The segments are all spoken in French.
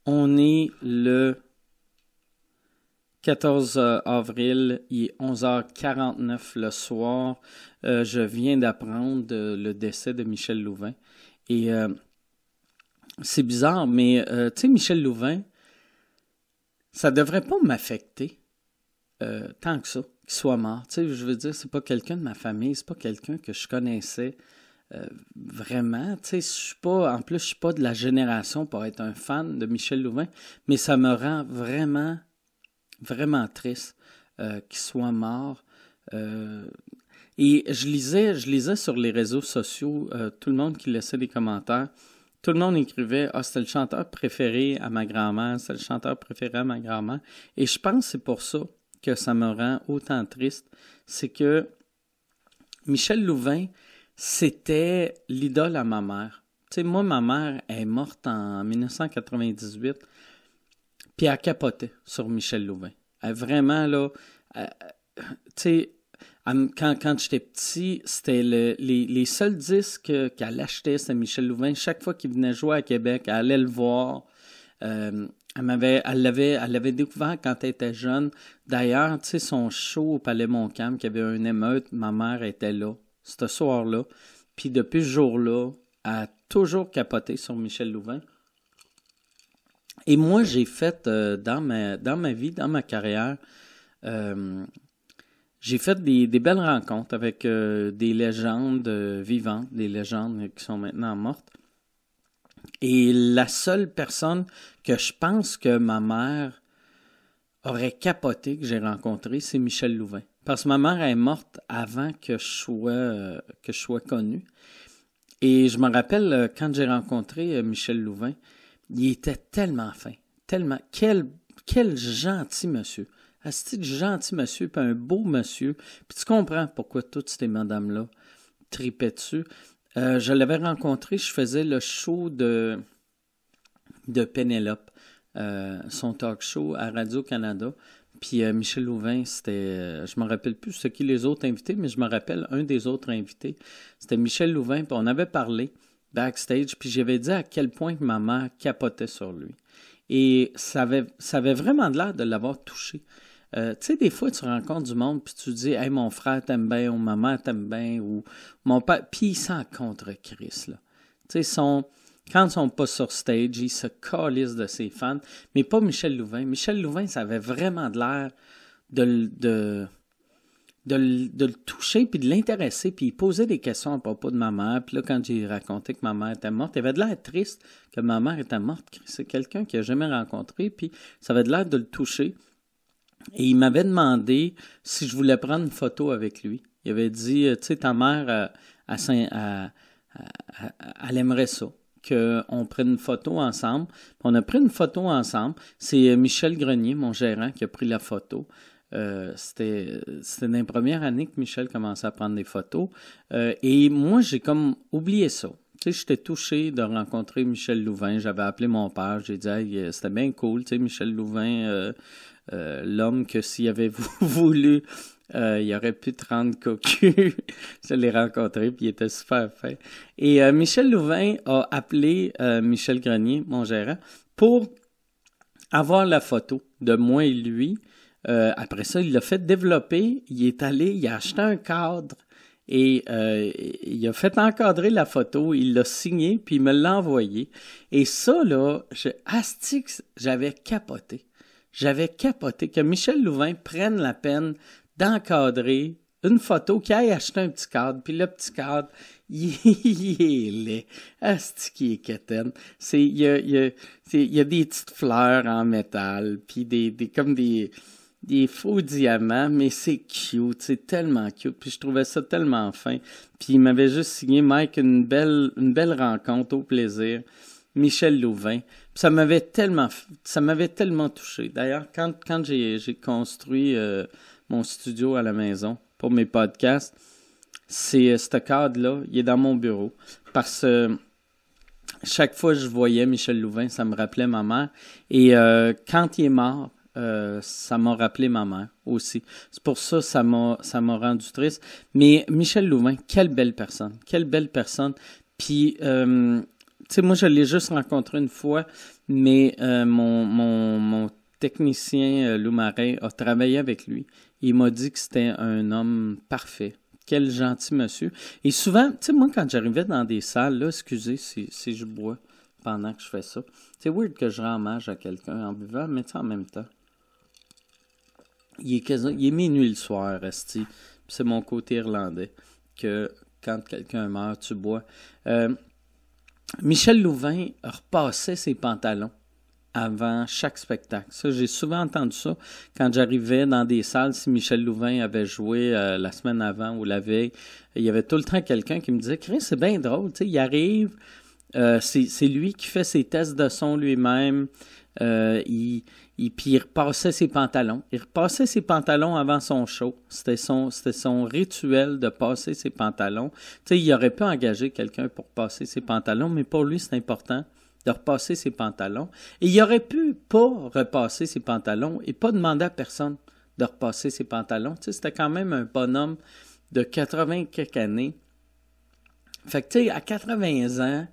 On est le 14 avril, il est 11h49 le soir. Je viens d'apprendre le décès de Michel Louvain. Et c'est bizarre, mais tu sais, Michel Louvain, ça devrait pas m'affecter tant que ça, qu'il soit mort. Tu sais, je veux dire, c'est pas quelqu'un de ma famille, c'est pas quelqu'un que je connaissais vraiment. Tu sais, je suis pas, en plus, je suis pas de la génération pour être un fan de Michel Louvain, mais ça me rend vraiment, vraiment triste qu'il soit mort. Et je lisais sur les réseaux sociaux tout le monde qui laissait des commentaires. Tout le monde écrivait « Ah, c'était le chanteur préféré à ma grand-mère, c'était le chanteur préféré à ma grand-mère. » Et je pense que c'est pour ça que ça me rend autant triste. C'est que Michel Louvain, c'était l'idole à ma mère. Tu sais, moi, ma mère est morte en 1998, puis elle capotait sur Michel Louvain. Elle vraiment, là, tu sais, quand j'étais petit, c'était les seuls disques qu'elle achetait, c'était Michel Louvain. Chaque fois qu'il venait jouer à Québec, elle allait le voir. Elle l'avait découvert quand elle était jeune. D'ailleurs, tu sais, son show au Palais Montcalm, qui avait un émeute, ma mère était là, ce soir-là. Puis depuis ce jour-là, elle a toujours capoté sur Michel Louvain. Et moi, j'ai fait dans ma vie, dans ma carrière, j'ai fait des belles rencontres avec des légendes vivantes, des légendes qui sont maintenant mortes. Et la seule personne que je pense que ma mère aurait capoté que j'ai rencontrée, c'est Michel Louvain. Parce que ma mère est morte avant que je sois connu. Et je me rappelle, quand j'ai rencontré Michel Louvain, il était tellement fin, tellement... Quel gentil monsieur. Un gentil monsieur, puis un beau monsieur. Puis tu comprends pourquoi toutes ces madames-là tripaient dessus. Je l'avais rencontré, je faisais le show de Pénélope, son talk show à Radio-Canada. Puis Michel Louvain, c'était, je me rappelle plus c'est qui les autres invités, mais je me rappelle un des autres invités. C'était Michel Louvain, puis on avait parlé backstage, puis j'avais dit à quel point que ma mère capotait sur lui. Et ça avait vraiment de l'air de l'avoir touché. Tu sais, des fois, tu rencontres du monde, puis tu te dis « Hey, mon frère t'aime bien » ou « Ma mère t'aime bien » ou « Mon père... » Puis ils s'en contre Chris, là. Tu sais, quand ils sont pas sur stage, ils se calissent de ses fans, mais pas Michel Louvain. Michel Louvain, ça avait vraiment de l'air de le toucher, puis de l'intéresser, puis il posait des questions à propos de ma mère. Puis là, quand j'ai raconté que ma mère était morte, il avait de l'air triste que ma mère était morte. C'est quelqu'un qu'il n'a jamais rencontré, puis ça avait de l'air de le toucher. Et il m'avait demandé si je voulais prendre une photo avec lui. Il avait dit, tu sais, ta mère, elle aimerait ça, qu'on prenne une photo ensemble. Puis on a pris une photo ensemble. C'est Michel Grenier, mon gérant, qui a pris la photo. C'était dans les premières années que Michel commençait à prendre des photos. Et moi, j'ai comme oublié ça. Tu sais, j'étais touché de rencontrer Michel Louvain. J'avais appelé mon père. J'ai dit, hey, c'était bien cool, tu sais, Michel Louvain, l'homme que s'il avait voulu, il aurait pu te rendre cocu. Je l'ai rencontré, puis il était super fin. Et Michel Louvain a appelé Michel Grenier, mon gérant, pour avoir la photo de moi et lui. Après ça, il l'a fait développer. Il a acheté un cadre et il a fait encadrer la photo. Il l'a signé, puis il me l'a envoyé. Et ça, là, j'avais capoté. J'avais capoté que Michel Louvain prenne la peine d'encadrer une photo, qu'il aille acheter un petit cadre, puis le petit cadre, il est laid. Asti qui est quétaine. Il y a des petites fleurs en métal, puis comme des faux diamants, mais c'est cute, c'est tellement cute, puis je trouvais ça tellement fin. Puis il m'avait juste signé, Mike, une belle rencontre, au plaisir. Michel Louvain. Puis ça m'avait tellement touché. D'ailleurs, quand j'ai construit mon studio à la maison pour mes podcasts, c'est ce cadre-là, il est dans mon bureau. Parce que chaque fois que je voyais Michel Louvain, ça me rappelait ma mère. Et quand il est mort, ça m'a rappelé ma mère aussi. C'est pour ça que ça m'a rendu triste. Mais Michel Louvain, quelle belle personne. Quelle belle personne. Puis, tu sais, moi, je l'ai juste rencontré une fois, mais mon technicien, Lou Marin, a travaillé avec lui. Il m'a dit que c'était un homme parfait. Quel gentil monsieur. Et souvent, tu sais, moi, quand j'arrivais dans des salles, là, excusez si je bois pendant que je fais ça, c'est weird que je rends hommage à quelqu'un en buvant, mais tu sais, en même temps, il est minuit le soir, esti. C'est mon côté irlandais, que quand quelqu'un meurt, tu bois. Michel Louvain repassait ses pantalons avant chaque spectacle. Ça, j'ai souvent entendu ça quand j'arrivais dans des salles. Si Michel Louvain avait joué la semaine avant ou la veille, il y avait tout le temps quelqu'un qui me disait « Chris, c'est bien drôle, tu sais, il arrive, c'est lui qui fait ses tests de son lui-même, puis il repassait ses pantalons. Il repassait ses pantalons avant son show. C'était son rituel de passer ses pantalons. Tu sais, il aurait pu engager quelqu'un pour passer ses pantalons, mais pour lui, c'est important de repasser ses pantalons. Et il aurait pu pas repasser ses pantalons et pas demander à personne de repasser ses pantalons. Tu sais, c'était quand même un bonhomme de 80 quelques années. Fait que, tu sais, à 80 ans,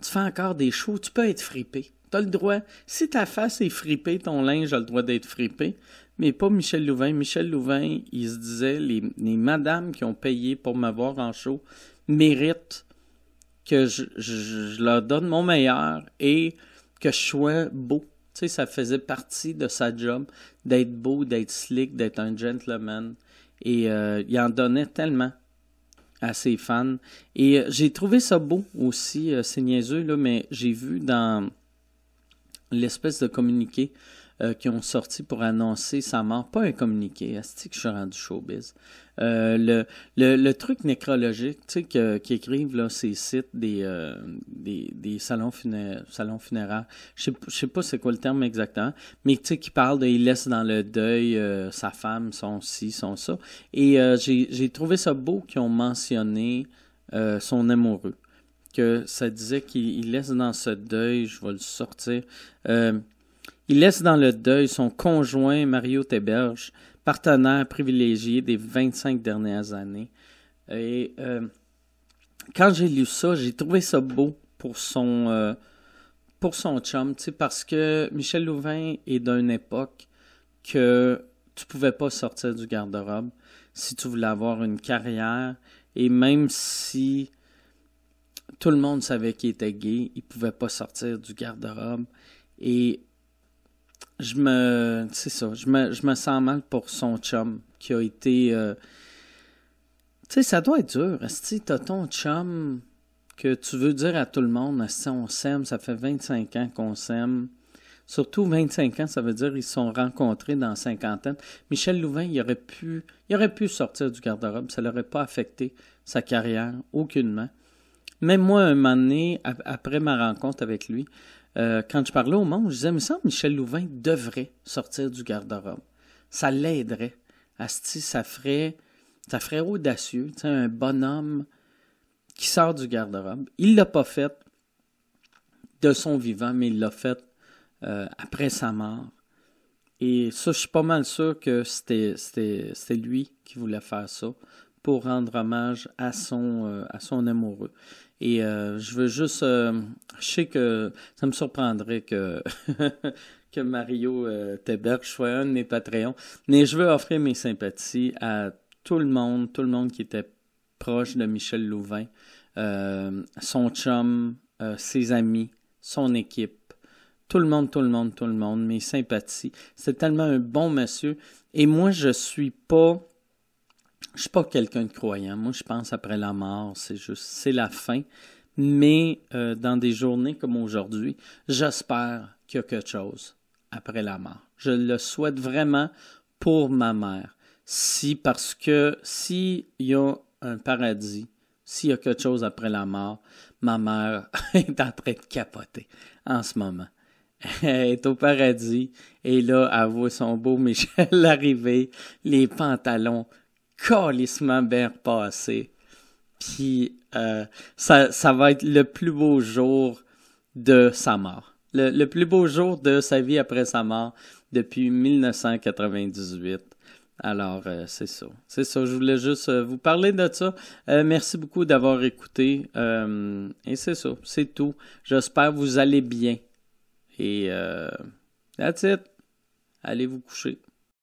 tu fais encore des shows, tu peux être fripé. Tu as le droit. Si ta face est fripée, ton linge a le droit d'être fripé. Mais pas Michel Louvain. Michel Louvain, il se disait, les madames qui ont payé pour me voir en show méritent que je leur donne mon meilleur et que je sois beau. Tu sais, ça faisait partie de sa job d'être beau, d'être slick, d'être un gentleman. Et il en donnait tellement à ses fans. Et j'ai trouvé ça beau aussi, c'est niaiseux, là, mais j'ai vu dans l'espèce de communiqué qui ont sorti pour annoncer sa mort, pas un communiqué, c'est que je suis rendu showbiz. Le truc nécrologique, tu sais, qui écrivent là, ces sites des salons funéraires. Je sais pas c'est quoi le terme exactement, mais tu sais, qui parlent de il laisse dans le deuil sa femme, son ci, son ça. Et j'ai trouvé ça beau qu'ils ont mentionné son amoureux. Que ça disait qu'il laisse dans ce deuil, je vais le sortir, il laisse dans le deuil son conjoint Mario Théberge, partenaire privilégié des 25 dernières années. Et quand j'ai lu ça, j'ai trouvé ça beau pour son chum, tu sais, parce que Michel Louvain est d'une époque que tu pouvais pas sortir du garde-robe si tu voulais avoir une carrière, et même si tout le monde savait qu'il était gay, il pouvait pas sortir du garde-robe. Et je me sens mal pour son chum qui a été... tu sais, ça doit être dur. Si t'as ton chum que tu veux dire à tout le monde, si on s'aime, ça fait 25 ans qu'on s'aime. Surtout 25 ans, ça veut dire qu'ils se sont rencontrés dans la cinquantaine. Michel Louvain, il aurait pu sortir du garde-robe. Ça l'aurait pas affecté sa carrière, aucunement. Même moi, un moment donné, après ma rencontre avec lui, quand je parlais au monde, je disais, mais ça, Michel Louvain devrait sortir du garde-robe. Ça l'aiderait. Asti, ça ferait audacieux. Tu sais, un bonhomme qui sort du garde-robe. Il l'a pas fait de son vivant, mais il l'a fait après sa mort. Et ça, je suis pas mal sûr que c'était lui qui voulait faire ça pour rendre hommage à son amoureux. Et je veux juste... je sais que ça me surprendrait que, que Mario Théberge soit un de mes Patreons, mais je veux offrir mes sympathies à tout le monde qui était proche de Michel Louvain, son chum, ses amis, son équipe, tout le monde, mes sympathies. C'est tellement un bon monsieur. Et moi, je suis pas quelqu'un de croyant. Moi, je pense après la mort, c'est la fin. Mais dans des journées comme aujourd'hui, j'espère qu'il y a quelque chose après la mort. Je le souhaite vraiment pour ma mère. Parce que s'il y a un paradis, s'il y a quelque chose après la mort, ma mère est en train de capoter en ce moment. Elle est au paradis et là, elle voit son beau Michel arriver, les pantalons calissement bien repassés. Puis ça va être le plus beau jour de sa mort. Le plus beau jour de sa vie après sa mort depuis 1998. Alors, c'est ça. C'est ça, je voulais juste vous parler de ça. Merci beaucoup d'avoir écouté. Et c'est ça, c'est tout. J'espère que vous allez bien. Et that's it. Allez vous coucher.